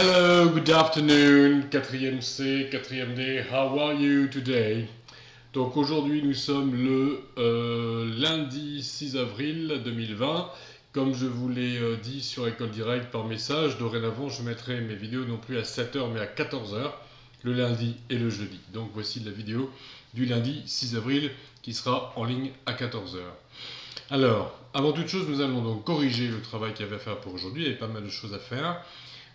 Hello, good afternoon, 4e C, 4e D, how are you today? Donc aujourd'hui nous sommes le lundi 6 avril 2020. Comme je vous l'ai dit sur École Direct par message, dorénavant je mettrai mes vidéos non plus à 7h mais à 14h, le lundi et le jeudi. Donc voici la vidéo du lundi 6 avril qui sera en ligne à 14h. Alors, avant toute chose, nous allons donc corriger le travail qu'il y avait à faire pour aujourd'hui. Il y avait pas mal de choses à faire.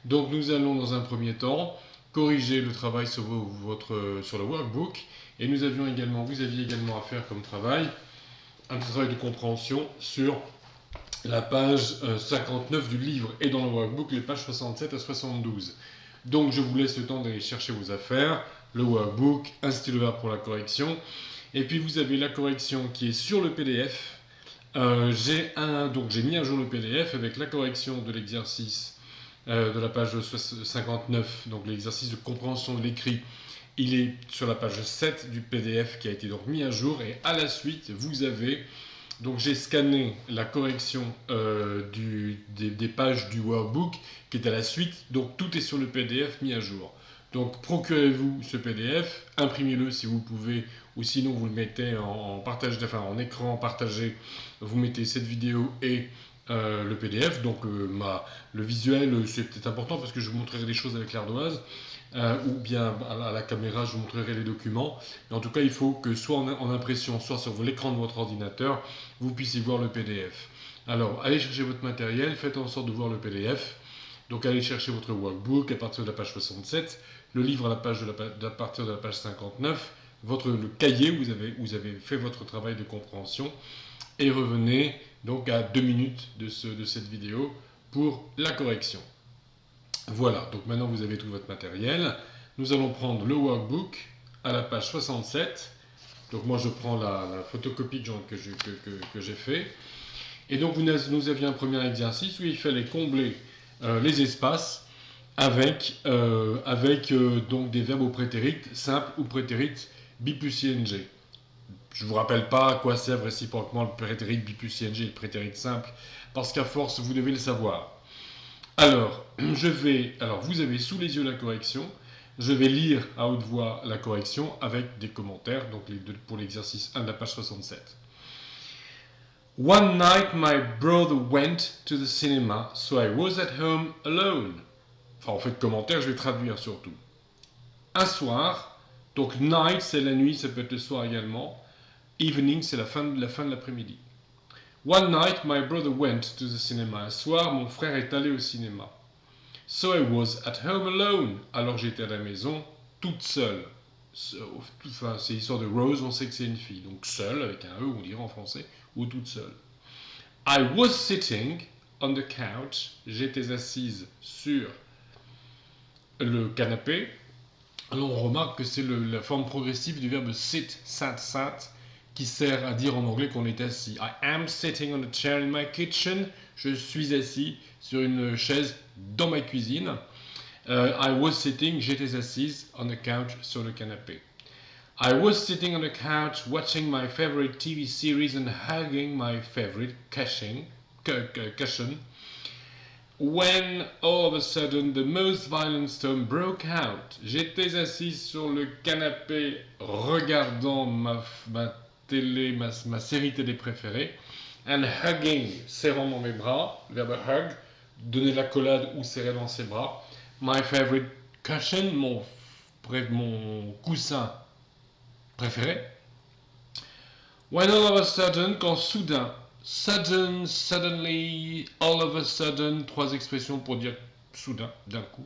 Donc nous allons dans un premier temps corriger le travail sur le workbook. Et vous aviez également à faire comme travail un petit travail de compréhension sur la page 59 du livre et dans le workbook les pages 67 à 72. Donc je vous laisse le temps d'aller chercher vos affaires, le workbook, un stylo vert pour la correction. Et puis vous avez la correction qui est sur le PDF. J'ai mis à jour le PDF avec la correction de l'exercice de la page 59, donc l'exercice de compréhension de l'écrit. Il est sur la page 7 du PDF qui a été donc mis à jour, et à la suite vous avez, donc j'ai scanné la correction des pages du workbook qui est à la suite, donc tout est sur le PDF mis à jour. Donc procurez-vous ce PDF, imprimez-le si vous pouvez, ou sinon vous le mettez en partage, enfin en écran partagé, vous mettez cette vidéo et le PDF. Donc le visuel c'est peut-être important parce que je vous montrerai des choses avec l'ardoise, ou bien à la caméra je vous montrerai les documents. Mais en tout cas il faut que soit en impression, soit sur l'écran de votre ordinateur, vous puissiez voir le PDF. Alors allez chercher votre matériel, faites en sorte de voir le PDF. Donc allez chercher votre workbook à partir de la page 67, le livre à partir de la page 59, le cahier où vous avez fait votre travail de compréhension, et revenez donc à 2 minutes de cette vidéo pour la correction. Voilà, donc maintenant vous avez tout votre matériel. Nous allons prendre le workbook à la page 67. Donc moi je prends la photocopie que j'ai fait. Et donc nous avions un premier exercice où il fallait combler les espaces avec donc des verbes au prétérit simple ou prétérit bi plus ing. Je ne vous rappelle pas à quoi servent réciproquement le prétérit bi plus ing et le prétérit simple, parce qu'à force vous devez le savoir. Alors, vous avez sous les yeux la correction. Je vais lire à haute voix la correction avec des commentaires, donc pour l'exercice 1 de la page 67. One night my brother went to the cinema, so I was at home alone. Enfin, en fait, commentaire, je vais traduire surtout. Un soir, donc night c'est la nuit, ça peut être le soir également. Evening c'est la fin de l'après-midi. One night my brother went to the cinema. Un soir, mon frère est allé au cinéma. So I was at home alone. Alors j'étais à la maison toute seule. Enfin, c'est l'histoire de Rose, on sait que c'est une fille. Donc seule, avec un E, on dirait en français, ou toute seule. I was sitting on the couch. J'étais assise sur le canapé. Alors on remarque que c'est la forme progressive du verbe sit, sat, qui sert à dire en anglais qu'on est assis. I am sitting on a chair in my kitchen. Je suis assis sur une chaise dans ma cuisine. I was sitting, j'étais assise on the couch, sur le canapé. I was sitting on the couch watching my favorite TV series and hugging my favorite cushion. When all of a sudden the most violent storm broke out. J'étais assise sur le canapé regardant ma série télé préférée. And hugging, serrant dans mes bras, le verbe hug, donner l'accolade ou serrer dans ses bras. My favorite cushion, mon coussin préféré. When all of a sudden, quand soudain, sudden, suddenly, all of a sudden, 3 expressions pour dire soudain, d'un coup.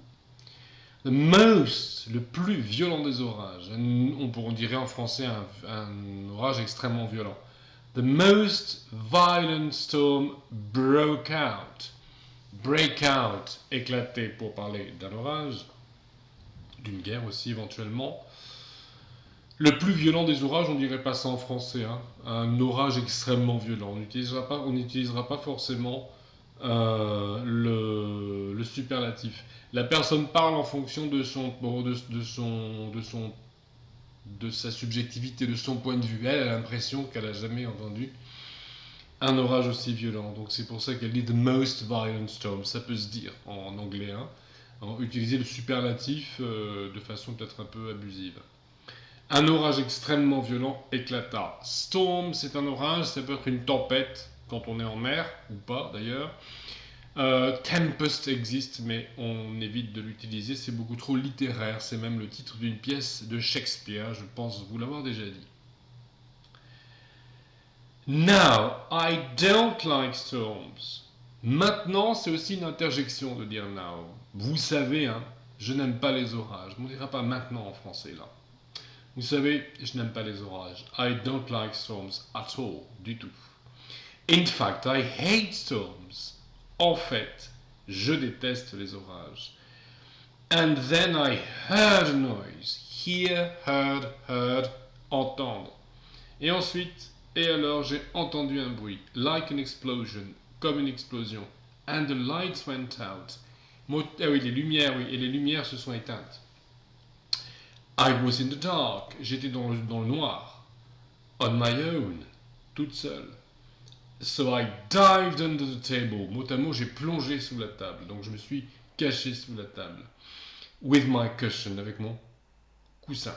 The most, le plus violent des orages. On dirait en français un orage extrêmement violent. The most violent storm broke out. Break out, éclater pour parler d'un orage, d'une guerre aussi éventuellement. Le plus violent des orages, on ne dirait pas ça en français, hein. Un orage extrêmement violent. On n'utilisera pas forcément le superlatif. La personne parle en fonction de sa subjectivité, de son point de vue. Elle a l'impression qu'elle n'a jamais entendu un orage aussi violent. Donc c'est pour ça qu'elle dit the most violent storm. Ça peut se dire en anglais, hein. utiliser le superlatif de façon peut-être un peu abusive. Un orage extrêmement violent éclata. Storm, c'est un orage, ça peut être une tempête quand on est en mer, ou pas d'ailleurs. Tempest existe, mais on évite de l'utiliser, c'est beaucoup trop littéraire. C'est même le titre d'une pièce de Shakespeare, je pense vous l'avoir déjà dit. Now, I don't like storms. Maintenant, c'est aussi une interjection de dire now. Vous savez, hein, je n'aime pas les orages. On ne dira pas maintenant en français là. Vous savez, je n'aime pas les orages. I don't like storms at all, du tout. In fact, I hate storms. En fait, je déteste les orages. And then I heard a noise. Hear, heard, entendre. Et ensuite, et alors j'ai entendu un bruit. Like an explosion, comme une explosion. And the lights went out. Ah oui, les lumières se sont éteintes. I was in the dark. J'étais dans le noir. On my own. Toute seule. So I dived under the table. Mot à mot, j'ai plongé sous la table. Donc je me suis caché sous la table. With my cushion, avec mon coussin.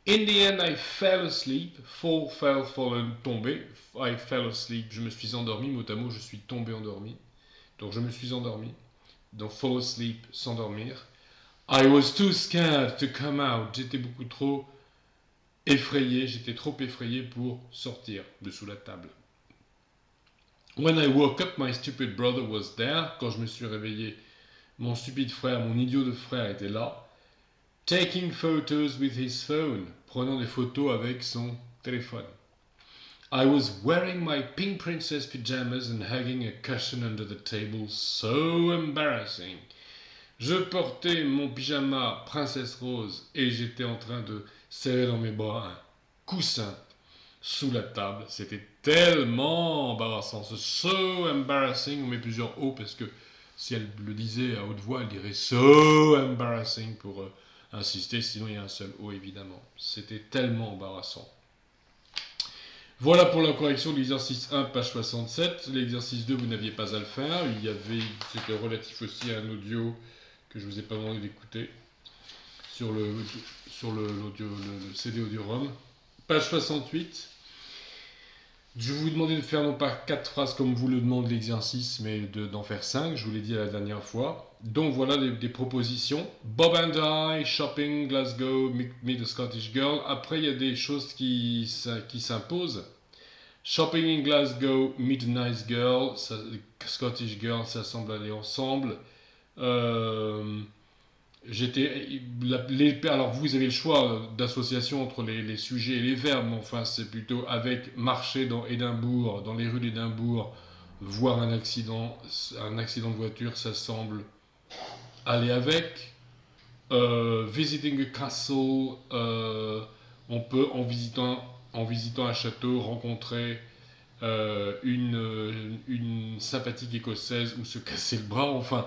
In the end, I fell asleep. Fall, fell, fallen, tombé. I fell asleep. Je me suis endormi. Mot à mot, je suis tombé endormi. Donc je me suis endormi. Donc fall asleep, s'endormir. I was too scared to come out. J'étais beaucoup trop effrayé. J'étais trop effrayé pour sortir de sous la table. When I woke up, my stupid brother was there. Quand je me suis réveillé, mon stupide frère, mon idiot de frère était là. Taking photos with his phone. Prenant des photos avec son téléphone. I was wearing my pink princess pyjamas and hugging a cushion under the table. So embarrassing. Je portais mon pyjama princesse rose et j'étais en train de serrer dans mes bras un coussin sous la table. C'était tellement embarrassant. C'est so embarrassing. On met plusieurs O parce que si elle le disait à haute voix, elle dirait so embarrassing pour insister. Sinon, il y a un seul O évidemment. C'était tellement embarrassant. Voilà pour la correction de l'exercice 1, page 67. L'exercice 2, vous n'aviez pas à le faire. C'était relatif aussi à un audio que je ne vous ai pas demandé d'écouter sur le CD Audio-ROM. Page 68. Je vais vous demander de faire non pas 4 phrases comme vous le demande l'exercice, mais d'en faire 5, je vous l'ai dit la dernière fois. Donc voilà des propositions. Bob and I, shopping, Glasgow, meet a Scottish girl. Après, il y a des choses qui s'imposent. Shopping in Glasgow, meet a nice girl. Scottish girl, ça semble aller ensemble. Alors vous avez le choix d'association entre les sujets et les verbes, mais enfin c'est plutôt avec marcher dans Édimbourg, dans les rues d'Édimbourg, voir un accident de voiture, ça semble aller avec. Visiting a castle, on peut en visitant un château rencontrer une sympathique écossaise ou se casser le bras, enfin.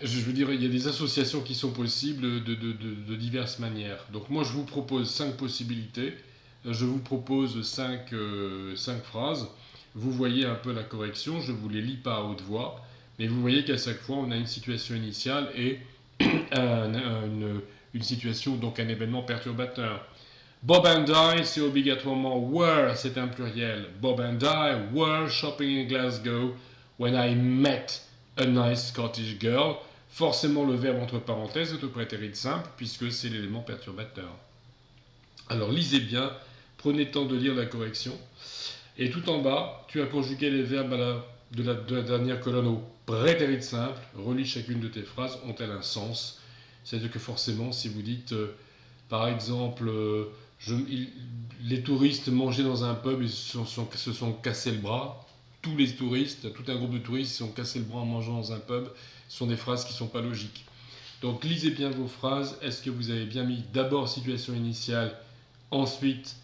Je veux dire, il y a des associations qui sont possibles de diverses manières. Donc moi, je vous propose 5 possibilités. Je vous propose 5 phrases. Vous voyez un peu la correction. Je ne vous les lis pas à haute voix. Mais vous voyez qu'à chaque fois, on a une situation initiale et une situation, donc un événement perturbateur. Bob and I, c'est obligatoirement were, c'est un pluriel. Bob and I were shopping in Glasgow when I met a nice Scottish girl. Forcément, le verbe entre parenthèses est au prétérit simple puisque c'est l'élément perturbateur. Alors, lisez bien, prenez le temps de lire la correction. Et tout en bas, tu as conjugué les verbes de la dernière colonne au prétérit simple. Relis chacune de tes phrases, ont-elles un sens? C'est-à-dire que forcément, si vous dites, par exemple, les touristes mangeaient dans un pub et se sont cassés le bras. Tous les touristes, tout un groupe de touristes se sont cassés le bras en mangeant dans un pub. Ce sont des phrases qui ne sont pas logiques. Donc lisez bien vos phrases. Est-ce que vous avez bien mis d'abord situation initiale, ensuite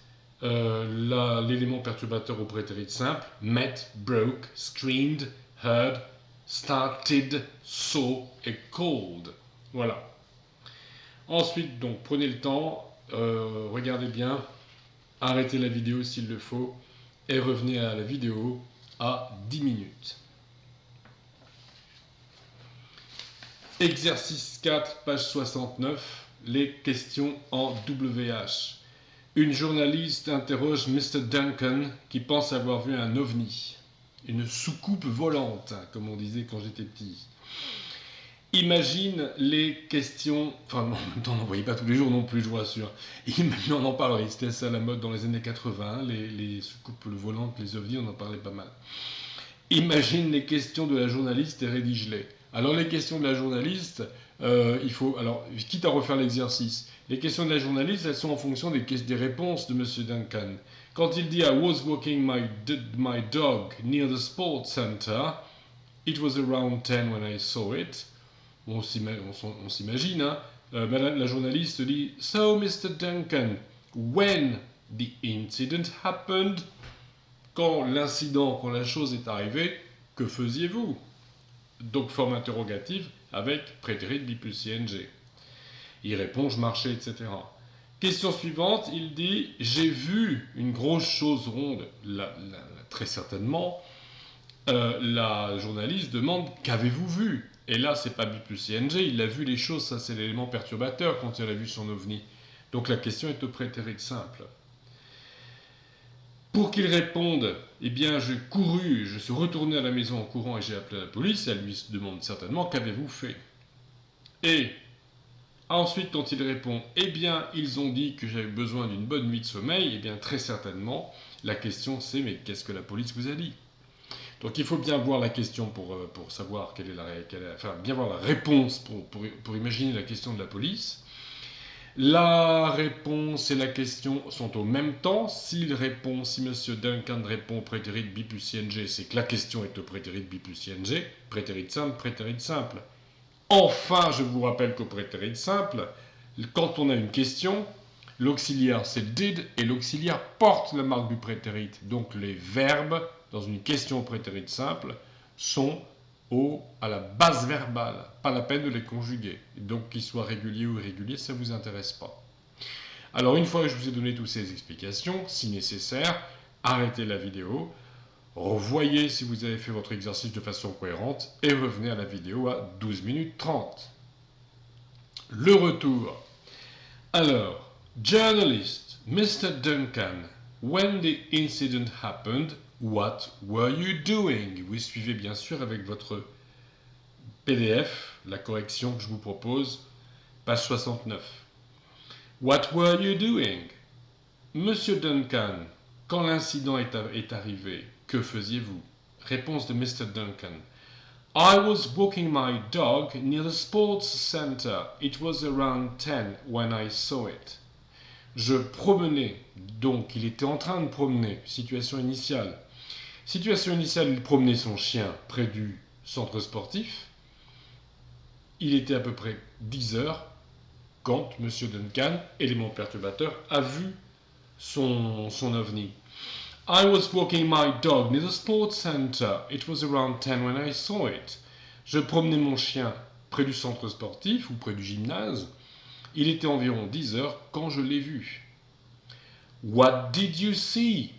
l'élément perturbateur au prétérit simple, met, broke, screamed, heard, started, saw et called. Voilà. Ensuite, donc, prenez le temps, regardez bien, arrêtez la vidéo s'il le faut et revenez à la vidéo à 10 minutes. Exercice 4, page 69, les questions en WH. Une journaliste interroge Mr. Duncan qui pense avoir vu un ovni, une soucoupe volante, comme on disait quand j'étais petit. Imagine les questions, enfin en même temps on n'en voyait pas tous les jours non plus, je vous rassure. Maintenant on en parlerait, c'était ça la mode dans les années 80, les soucoupes volantes, les ovnis, on en parlait pas mal. Imagine les questions de la journaliste et rédige-les. Alors les questions de la journaliste, il faut, alors quitte à refaire l'exercice, les questions de la journaliste, elles sont en fonction des réponses de M. Duncan. Quand il dit I was walking my dog near the sports center, it was around 10 when I saw it. On s'imagine, hein. La journaliste dit So Mr. Duncan, when the incident happened, quand l'incident, quand la chose est arrivée, que faisiez-vous? Donc forme interrogative avec prétérit bi plus ing. Il répond je marchais, etc. Question suivante, il dit j'ai vu une grosse chose ronde. Très certainement, la journaliste demande qu'avez-vous vu? Et là c'est pas bi plus ing, il a vu les choses, ça c'est l'élément perturbateur quand il a vu son ovni. Donc la question est au prétérit simple. Pour qu'il réponde, eh bien, je suis retourné à la maison en courant et j'ai appelé la police. Elle lui demande certainement qu'avez-vous fait. Et ensuite, quand il répond, eh bien, ils ont dit que j'avais besoin d'une bonne nuit de sommeil, eh bien, très certainement, la question c'est, mais qu'est-ce que la police vous a dit? Donc, il faut bien voir la question pour savoir bien voir la réponse pour imaginer la question de la police. La réponse et la question sont au même temps. Si M. Duncan répond au prétérit bi plus ing, c'est que la question est au prétérit bi plus ing. Prétérit simple. Enfin, je vous rappelle qu'au prétérit simple, quand on a une question, l'auxiliaire c'est did et l'auxiliaire porte la marque du prétérit. Donc les verbes dans une question au prétérit simple sont à la base verbale, pas la peine de les conjuguer. Donc qu'ils soient réguliers ou irréguliers, ça ne vous intéresse pas. Alors une fois que je vous ai donné toutes ces explications, si nécessaire, arrêtez la vidéo, revoyez si vous avez fait votre exercice de façon cohérente et revenez à la vidéo à 12 minutes 30. Le retour. Alors, journalist, Mr. Duncan, when the incident happened, what were you doing? Vous suivez bien sûr avec votre PDF, la correction que je vous propose, page 69. What were you doing? Monsieur Duncan, quand l'incident est arrivé, que faisiez-vous? Réponse de Mr. Duncan. I was walking my dog near the sports center. It was around 10 when I saw it. Je promenais, donc il était en train de promener, situation initiale. Situation initiale, il promenait son chien près du centre sportif. Il était à peu près 10 heures quand M. Duncan, élément perturbateur, a vu son ovni. I was walking my dog near the sports center. It was around 10 when I saw it. Je promenais mon chien près du centre sportif ou près du gymnase. Il était environ 10 heures quand je l'ai vu. What did you see?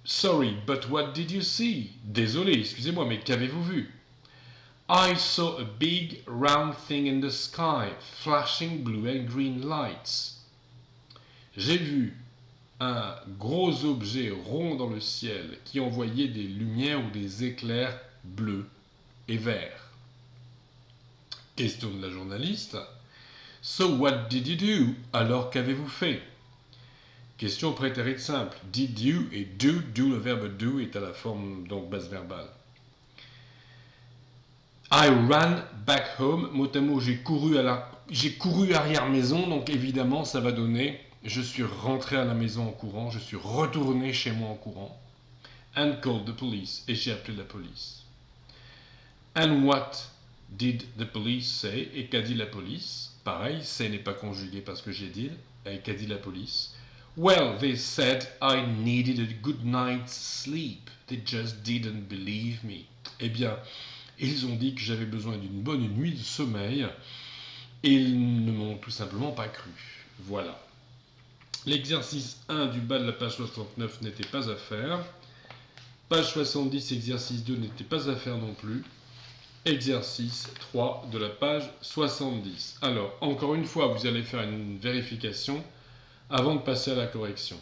Sorry, but what did you see? Désolé, excusez-moi, mais qu'avez-vous vu? I saw a big round thing in the sky, flashing blue and green lights. J'ai vu un gros objet rond dans le ciel qui envoyait des lumières ou des éclairs bleus et verts. Question de la journaliste. So what did you do? Alors qu'avez-vous fait? Question prétérit simple. Did you et do, le verbe do est à la forme donc base verbale. I ran back home, mot à mot, j'ai couru arrière maison, donc évidemment ça va donner je suis rentré à la maison en courant, je suis retourné chez moi en courant. And called the police, et j'ai appelé la police. And what did the police say? Et qu'a dit la police? Pareil, say n'est pas conjugué parce que j'ai dit, et qu'a dit la police? Well, they said I needed a good night's sleep. They just didn't believe me. Eh bien, ils ont dit que j'avais besoin d'une bonne nuit de sommeil et ils ne m'ont tout simplement pas cru. Voilà. L'exercice 1 du bas de la page 69 n'était pas à faire. Page 70, exercice 2 n'était pas à faire non plus. exercice 3 de la page 70. Alors, encore une fois, vous allez faire une vérification avant de passer à la correction.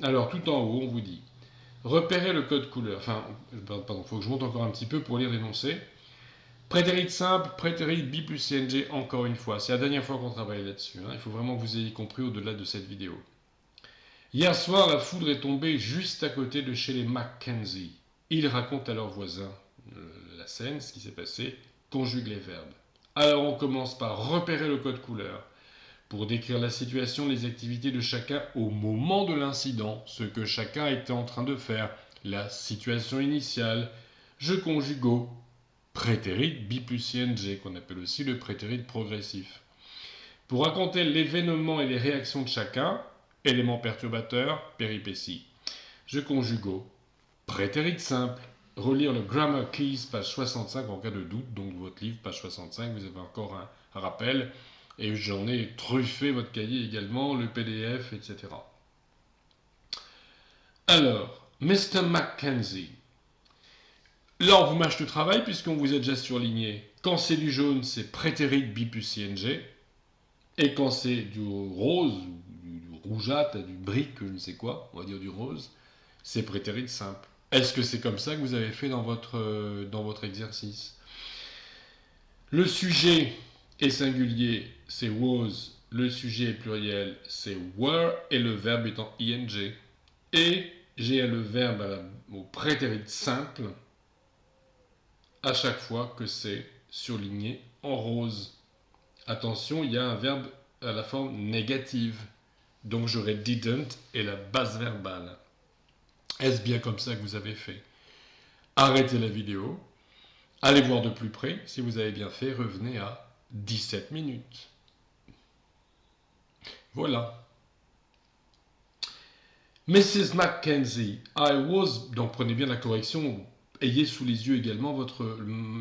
Alors, tout en haut, on vous dit repérez le code couleur. Enfin, pardon, il faut que je monte encore un petit peu pour lire l'énoncé. Prétérit simple, prétérit bi plus ing, encore une fois. C'est la dernière fois qu'on travaille là-dessus. Il faut vraiment que vous ayez compris au-delà de cette vidéo. Hier soir, la foudre est tombée juste à côté de chez les Mackenzie. Ils racontent à leurs voisins la scène, ce qui s'est passé, conjuguent les verbes. Alors on commence par repérer le code couleur. Pour décrire la situation, les activités de chacun au moment de l'incident, ce que chacun était en train de faire, la situation initiale. Je conjugue au prétérit bi plus ing, qu'on appelle aussi le prétérit progressif. Pour raconter l'événement et les réactions de chacun, élément perturbateur, péripétie. Je conjugue au prétérit simple. Relire le Grammar Keys, page 65 en cas de doute, donc votre livre, page 65, vous avez encore un rappel. Et j'en ai truffé votre cahier également, le PDF, etc. Alors, Mr. Mackenzie. Là, on vous marche le travail puisqu'on vous a déjà surligné. Quand c'est du jaune, c'est prétérit bi plus ing. Et quand c'est du rose, du rougeâtre, du brique, je ne sais quoi, on va dire du rose, c'est prétérit simple. Est-ce que c'est comme ça que vous avez fait dans votre exercice? Le sujet est singulier, c'est was. Le sujet est pluriel, c'est were. Et le verbe est en ing. Et j'ai le verbe au prétérit simple à chaque fois que c'est surligné en rose. Attention, il y a un verbe à la forme négative. Donc j'aurai didn't et la base verbale. Est-ce bien comme ça que vous avez fait? Arrêtez la vidéo. Allez voir de plus près. Si vous avez bien fait, revenez à 17 minutes. Voilà. Mrs. Mackenzie, I was... Donc prenez bien la correction. Ayez sous les yeux également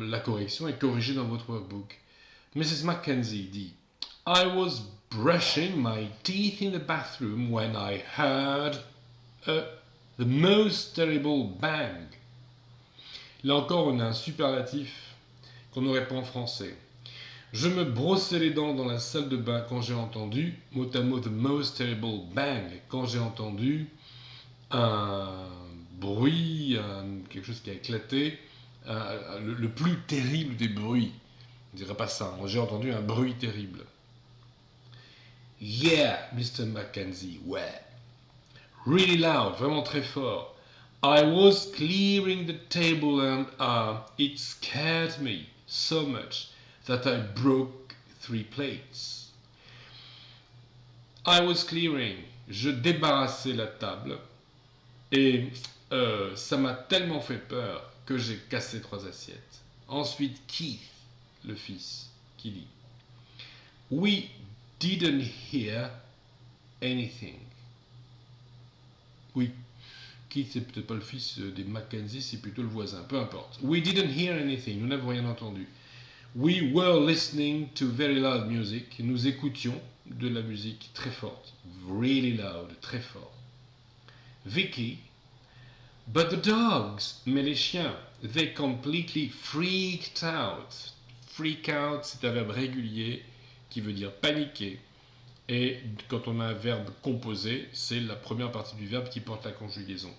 la correction et corrigez dans votre workbook. Mrs. Mackenzie dit I was brushing my teeth in the bathroom when I heard the most terrible bang. Là encore, on a un superlatif qu'on n'aurait pas en français. Je me brossais les dents dans la salle de bain quand j'ai entendu, mot à mot, the most terrible bang, quand j'ai entendu un bruit, quelque chose qui a éclaté, le plus terrible des bruits. On dirait pas ça, j'ai entendu un bruit terrible. Yeah, Mr. Mackenzie, ouais. Really loud, vraiment très fort. I was clearing the table and it scared me so much that I broke 3 plates. I was clearing, je débarrassais la table et ça m'a tellement fait peur que j'ai cassé 3 assiettes. Ensuite, Keith, le fils, qui dit We didn't hear anything. Oui, Keith, c'est peut-être pas le fils des Mackenzie, c'est plutôt le voisin, peu importe. We didn't hear anything, nous n'avons rien entendu. We were listening to very loud music, nous écoutions de la musique très forte, really loud, très fort. Vicky, but the dogs, mais les chiens, they completely freaked out. Freak out, c'est un verbe régulier qui veut dire paniquer. Et quand on a un verbe composé, c'est la première partie du verbe qui porte la conjugaison.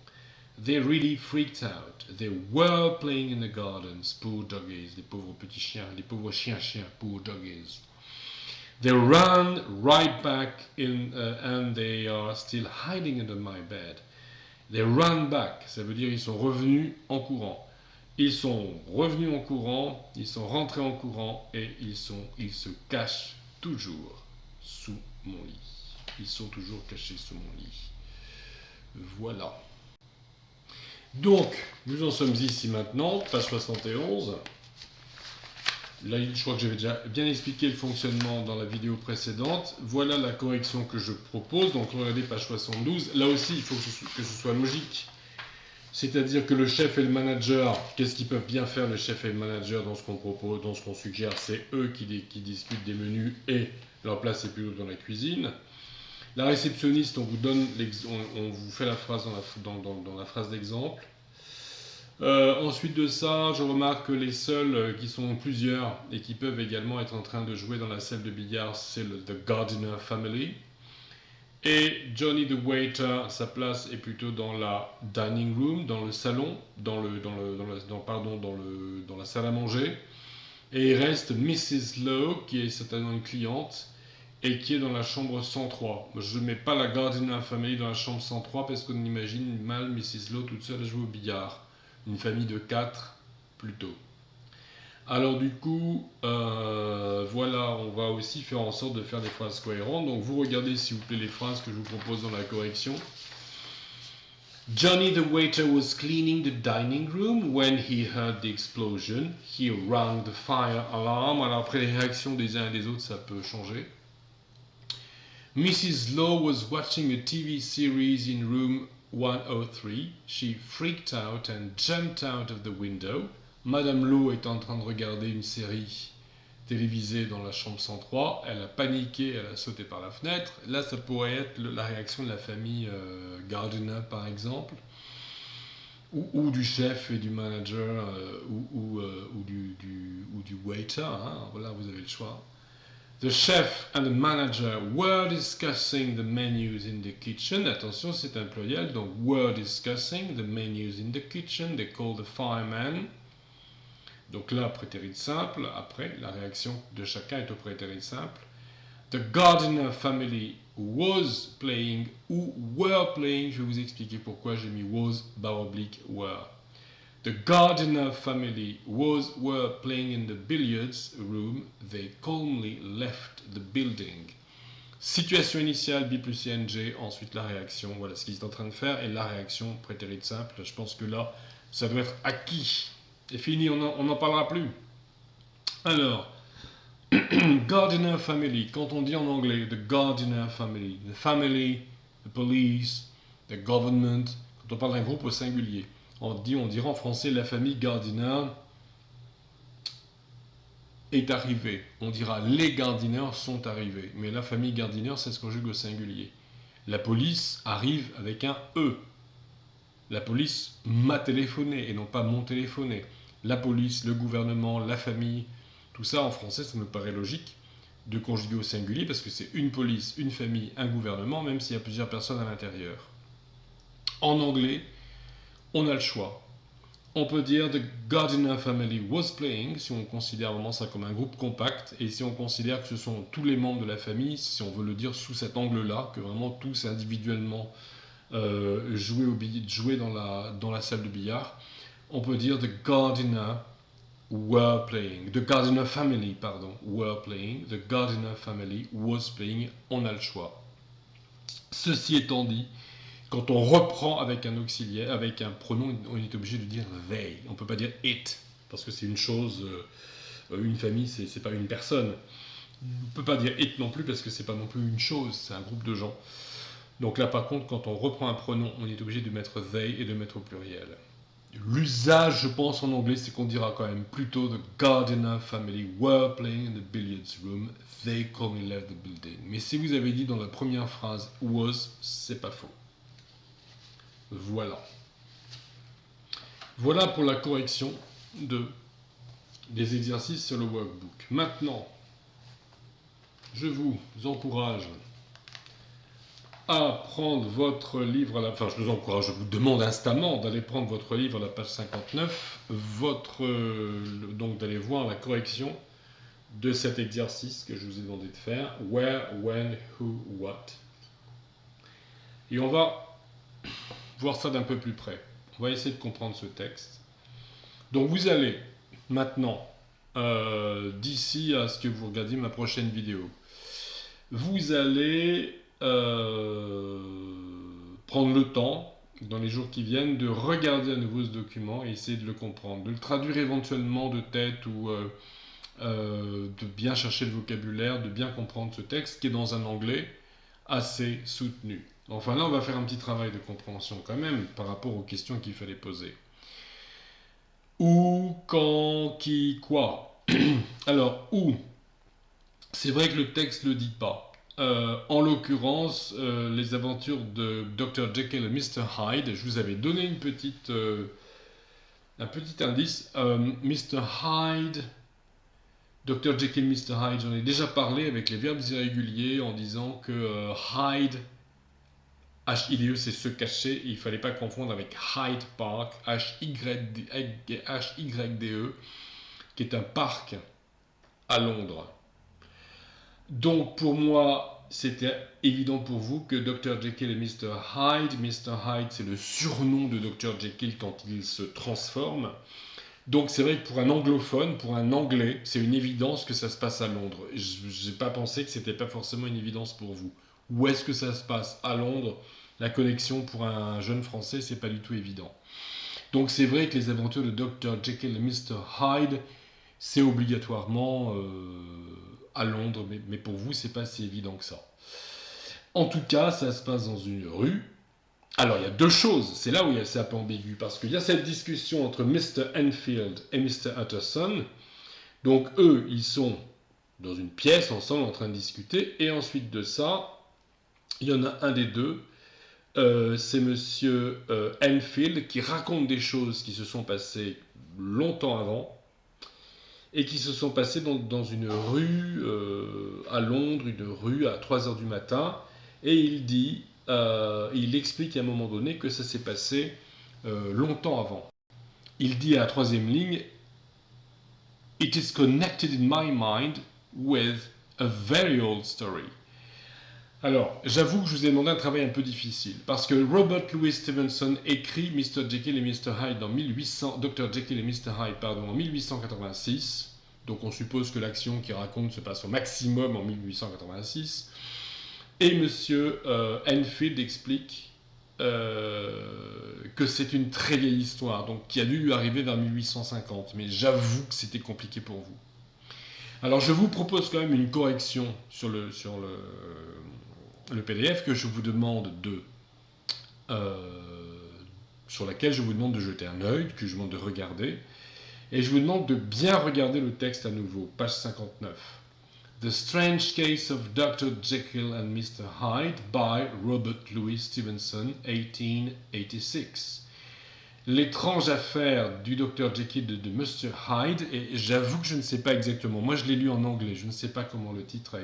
They really freaked out. They were playing in the gardens. Poor doggies. Les pauvres petits chiens. Les pauvres chiens. Poor doggies. They ran right back in and they are still hiding under my bed. They ran back. Ça veut dire ils sont revenus en courant. Ils sont revenus en courant. Ils sont rentrés en courant. Et ils se cachent toujours sous mon lit. Ils sont toujours cachés sous mon lit. Voilà. Donc, nous en sommes ici maintenant, page 71. Là, je crois que j'avais déjà bien expliqué le fonctionnement dans la vidéo précédente. Voilà la correction que je propose. Donc, regardez page 72. Là aussi, il faut que ce soit logique. C'est-à-dire que le chef et le manager, qu'est-ce qu'ils peuvent bien faire, le chef et le manager, dans ce qu'on propose, dans ce qu'on suggère? C'est eux qui discutent des menus et leur place est plutôt dans la cuisine. La réceptionniste, on vous fait la phrase dans la phrase d'exemple. Ensuite de ça, je remarque que les seuls qui sont plusieurs et qui peuvent également être en train de jouer dans la salle de billard, c'est le The Gardiner Family. Et Johnny the Waiter, sa place est plutôt dans la dining room, dans le salon, dans la salle à manger. Et il reste Mrs. Lowe, qui est certainement une cliente, et qui est dans la chambre 103. Je ne mets pas la Gardiner Family dans la chambre 103 parce qu'on imagine mal Mrs. Lowe toute seule à jouer au billard. Une famille de 4 plutôt. Alors du coup, voilà, on va aussi faire en sorte de faire des phrases cohérentes. Donc vous regardez s'il vous plaît les phrases que je vous propose dans la correction. Johnny the waiter was cleaning the dining room when he heard the explosion. He rang the fire alarm. Alors après les réactions des uns et des autres, ça peut changer. Mrs. Lowe was watching a TV series in room 103. She freaked out and jumped out of the window. Madame Lowe est en train de regarder une série télévisée dans la chambre 103. Elle a paniqué, elle a sauté par la fenêtre. Là, ça pourrait être la réaction de la famille Gardiner, par exemple, ou du chef et du manager, ou du waiter. Hein. Voilà, vous avez le choix. The chef and the manager were discussing the menus in the kitchen. Attention, c'est un pluriel, donc were discussing the menus in the kitchen. They called the fireman. Donc là, prétérit simple. Après, la réaction de chacun est au prétérit simple. The Gardiner family was playing ou were playing. Je vais vous expliquer pourquoi j'ai mis was barre oblique were. The Gardiner family were playing in the billiards room. They calmly left the building. Situation initiale, B plus ing, ensuite la réaction. Voilà ce qu'ils sont en train de faire. Et la réaction, prétérit simple. Je pense que là, ça doit être acquis. C'est fini, on n'en parlera plus. Alors, Gardiner family, quand on dit en anglais, the Gardiner family, the family, the police, the government, quand on parle d'un groupe au singulier, on dirait en français la famille Gardiner est arrivée. On dira les Gardiner sont arrivés. Mais la famille Gardiner, ça se conjugue au singulier. La police arrive avec un E. La police m'a téléphoné et non pas m'ont téléphoné. La police, le gouvernement, la famille, tout ça en français, ça me paraît logique de conjuguer au singulier parce que c'est une police, une famille, un gouvernement, même s'il y a plusieurs personnes à l'intérieur. En anglais, on a le choix. On peut dire The Gardiner family was playing, si on considère vraiment ça comme un groupe compact, et si on considère que ce sont tous les membres de la famille, si on veut le dire sous cet angle-là, que vraiment tous individuellement jouer dans la salle de billard, on peut dire The Gardiner were playing. The Gardiner family, pardon, were playing. The Gardiner family was playing. On a le choix. Ceci étant dit, quand on reprend avec un auxiliaire, avec un pronom, on est obligé de dire they. On ne peut pas dire it, parce que c'est une chose, une famille, c'est pas une personne. On ne peut pas dire it non plus, parce que c'est pas non plus une chose, c'est un groupe de gens. Donc là, par contre, quand on reprend un pronom, on est obligé de mettre they et de mettre au pluriel. L'usage, je pense, en anglais, c'est qu'on dira quand même plutôt The Gardiner family were playing in the billiards room. They calmly left the building. Mais si vous avez dit dans la première phrase was, c'est pas faux. Voilà. Voilà pour la correction des exercices sur le workbook. Maintenant, je vous encourage à prendre votre livre, je vous encourage, je vous demande instamment d'aller prendre votre livre à la page 59, donc d'aller voir la correction de cet exercice que je vous ai demandé de faire, where, when, who, what. Et on va voir ça d'un peu plus près. On va essayer de comprendre ce texte. Donc vous allez maintenant, d'ici à ce que vous regardiez ma prochaine vidéo, vous allez prendre le temps, dans les jours qui viennent, de regarder à nouveau ce document et essayer de le comprendre, de le traduire éventuellement de tête ou de bien chercher le vocabulaire, de bien comprendre ce texte qui est dans un anglais assez soutenu. Enfin là, on va faire un petit travail de compréhension quand même par rapport aux questions qu'il fallait poser. Où, quand, qui, quoi. Alors, où, c'est vrai que le texte ne le dit pas. En l'occurrence, les aventures de Dr. Jekyll et Mr. Hyde, je vous avais donné une petite Un petit indice, Mr. Hyde, Dr. Jekyll, Mr. Hyde, j'en ai déjà parlé avec les verbes irréguliers en disant que Hyde, H-I-D-E, c'est se cacher, il ne fallait pas confondre avec Hyde Park, H-Y-D-E, qui est un parc à Londres. Donc pour moi, c'était évident pour vous que Dr. Jekyll et Mr. Hyde. Mr. Hyde, c'est le surnom de Dr. Jekyll quand il se transforme. Donc c'est vrai que pour un anglophone, pour un anglais, c'est une évidence que ça se passe à Londres. Je n'ai pas pensé que c'était pas forcément une évidence pour vous. Où est-ce que ça se passe à Londres? La connexion pour un jeune français, c'est pas du tout évident. Donc c'est vrai que les aventures de Dr. Jekyll et Mr. Hyde, c'est obligatoirement à Londres, mais pour vous, c'est pas si évident que ça. En tout cas, ça se passe dans une rue. Alors, il y a deux choses, c'est là où c'est un peu ambigu, parce qu'il y a cette discussion entre Mr. Enfield et Mr. Utterson. Donc, eux, ils sont dans une pièce ensemble en train de discuter, et ensuite de ça, il y en a un des deux, c'est Monsieur Enfield qui raconte des choses qui se sont passées longtemps avant, et qui se sont passées dans une rue à Londres, une rue à 3 heures du matin, et il explique à un moment donné que ça s'est passé longtemps avant. Il dit à la troisième ligne, It is connected in my mind with a very old story. Alors, j'avoue que je vous ai demandé un travail un peu difficile, parce que Robert Louis Stevenson écrit Mr. Jekyll et Mr. Hyde Dr. Jekyll et Mr. Hyde en 1886, donc on suppose que l'action qu'il raconte se passe au maximum en 1886, et Monsieur Enfield explique que c'est une très vieille histoire, donc qui a dû lui arriver vers 1850, mais j'avoue que c'était compliqué pour vous. Alors je vous propose quand même une correction sur le PDF que je vous demande sur laquelle je vous demande de jeter un œil, que je vous demande de regarder, et je vous demande de bien regarder le texte à nouveau, page 59. The Strange Case of Dr. Jekyll and Mr. Hyde by Robert Louis Stevenson, 1886. L'étrange affaire du Dr. Jekyll de Mr. Hyde, et j'avoue que je ne sais pas exactement, moi je l'ai lu en anglais, je ne sais pas comment le titre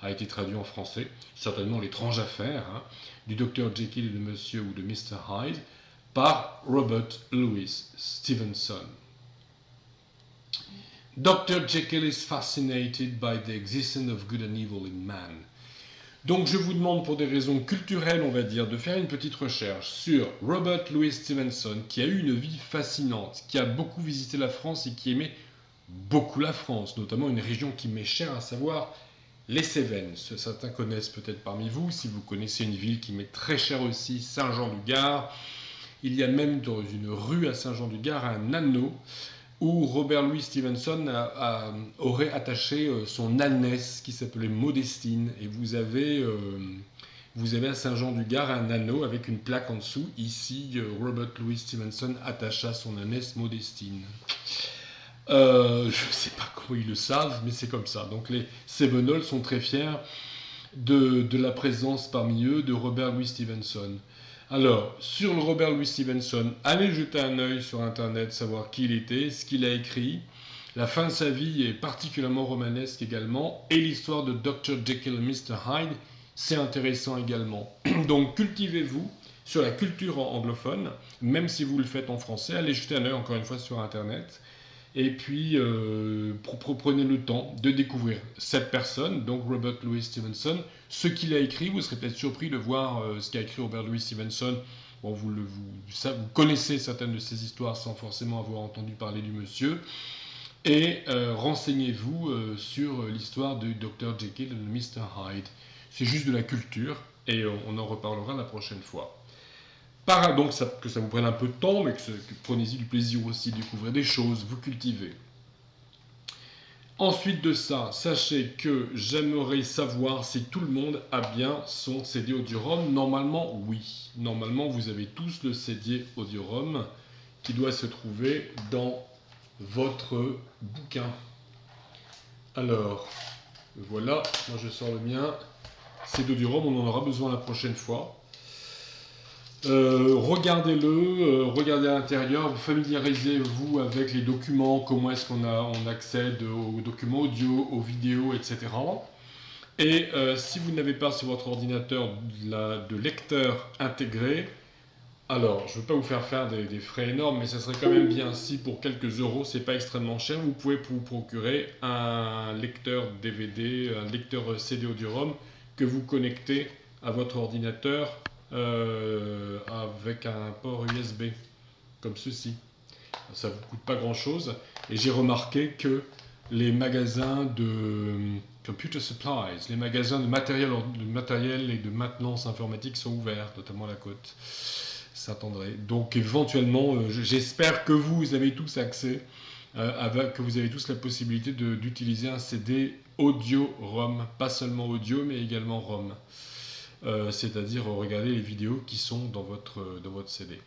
a été traduit en français, certainement l'étrange affaire du Dr. Jekyll et de Monsieur ou de Mr. Hyde, par Robert Louis Stevenson. Dr. Jekyll is fascinated by the existence of good and evil in man. Donc je vous demande pour des raisons culturelles, on va dire, de faire une petite recherche sur Robert Louis Stevenson, qui a eu une vie fascinante, qui a beaucoup visité la France et qui aimait beaucoup la France, notamment une région qui m'est chère, à savoir les Cévennes. Certains connaissent peut-être parmi vous, si vous connaissez une ville qui m'est très chère aussi, Saint-Jean-du-Gard. Il y a même dans une rue à Saint-Jean-du-Gard un anneau où Robert Louis Stevenson aurait attaché son ânesse qui s'appelait Modestine. Et vous avez à Saint-Jean-du-Gard un anneau avec une plaque en dessous. Ici, Robert Louis Stevenson attacha son ânesse Modestine. Je ne sais pas comment ils le savent, mais c'est comme ça. Donc les Sévenols sont très fiers de la présence parmi eux de Robert Louis Stevenson. Alors, sur le Robert Louis Stevenson, allez jeter un œil sur Internet, savoir qui il était, ce qu'il a écrit. La fin de sa vie est particulièrement romanesque également. Et l'histoire de Dr. Jekyll et Mr. Hyde, c'est intéressant également. Donc, cultivez-vous sur la culture anglophone, même si vous le faites en français. Allez jeter un œil encore une fois sur Internet. Et puis, prenez le temps de découvrir cette personne, donc Robert Louis Stevenson. Ce qu'il a écrit, vous serez peut-être surpris de voir ce qu'a écrit Robert Louis Stevenson. Bon, vous connaissez certaines de ces histoires sans forcément avoir entendu parler du monsieur. Et renseignez-vous sur l'histoire de Dr. Jekyll et de Mr. Hyde. C'est juste de la culture et on en reparlera la prochaine fois. Donc que ça vous prenne un peu de temps, mais que prenez-y du plaisir aussi de découvrir des choses, vous cultivez. Ensuite de ça, sachez que j'aimerais savoir si tout le monde a bien son CD Audio-ROM. Normalement, oui. Normalement, vous avez tous le CD Audio-ROM qui doit se trouver dans votre bouquin. Alors, voilà, moi je sors le mien. CD Audio-ROM, on en aura besoin la prochaine fois. Regardez-le, regardez à l'intérieur, vous familiarisez-vous avec les documents, comment est-ce on accède aux documents audio, aux vidéos, etc. Et si vous n'avez pas sur votre ordinateur de lecteur intégré, alors je ne veux pas vous faire des frais énormes, mais ça serait quand même bien si pour quelques euros, c'est pas extrêmement cher, vous pouvez vous procurer un lecteur DVD, un lecteur CD Audio-ROM que vous connectez à votre ordinateur avec un port USB, comme ceci. Ça ne vous coûte pas grand-chose. Et j'ai remarqué que les magasins de computer supplies, les magasins de matériel et de maintenance informatique sont ouverts, notamment à la côte. Ça attendrait. Donc éventuellement, j'espère que vous avez tous accès, que vous avez tous la possibilité d'utiliser un CD audio-ROM, pas seulement audio, mais également ROM. C'est-à-dire regarder les vidéos qui sont dans votre CD.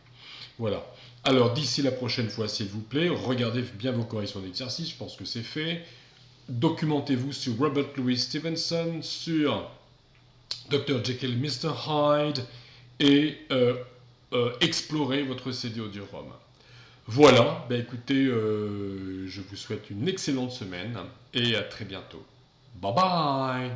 Voilà. Alors d'ici la prochaine fois, s'il vous plaît, regardez bien vos corrections d'exercice, je pense que c'est fait. Documentez-vous sur Robert Louis Stevenson, sur Dr. Jekyll et Mr. Hyde, et explorez votre CD audio-ROM. Voilà, bah écoutez, je vous souhaite une excellente semaine, et à très bientôt. Bye bye!